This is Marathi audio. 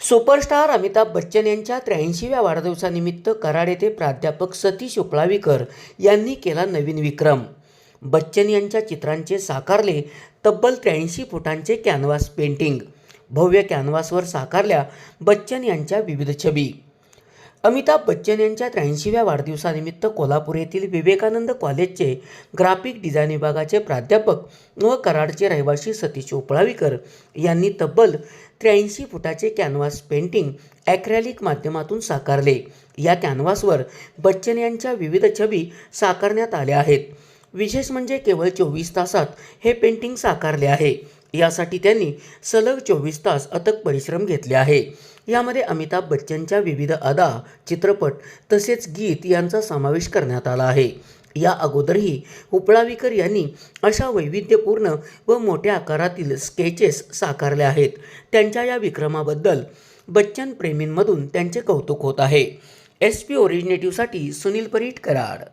सुपरस्टार अमिताभ बच्चन यांच्या 83व्या वाढदिवसानिमित्त कराड येथे प्राध्यापक सतीश उपळावीकर यांनी केला नवीन विक्रम। बच्चन यांच्या चित्रांचे साकारले तब्बल 83 फुटांचे कॅनव्हास पेंटिंग। भव्य कॅनव्हासवर साकारल्या बच्चन यांच्या विविध छबी। अमिताभ बच्चन यांच्या 83व्या वाढदिवसानिमित्त कोल्हापूर येथील विवेकानंद कॉलेजचे ग्राफिक डिझाईन विभागाचे प्राध्यापक व कराडचे रहिवासी सतीश उपळावीकर यांनी तब्बल 83 फुटाचे कॅनव्हास पेंटिंग ॲक्रेलिक माध्यमातून साकारले। या कॅनव्हासवर बच्चन यांच्या विविध छबी साकारण्यात आल्या आहेत। विशेष म्हणजे केवळ 24 तासात हे पेंटिंग साकारले आहे। यासाठी त्यांनी सलग 24 तास अथक परिश्रम घेतले आहे। यामध्ये अमिताभ बच्चनच्या विविध अदा, चित्रपट तसेच गीत यांचा समावेश करण्यात आला आहे। या अगोदरही उपळावीकर यांनी अशा वैविध्यपूर्ण व मोठ्या आकारातील स्केचेस साकारल्या आहेत। त्यांच्या या विक्रमाबद्दल बच्चन प्रेमींमधून त्यांचे कौतुक होत आहे। SP ओरिजिनेटिव्हसाठी सुनील परीट, कराड।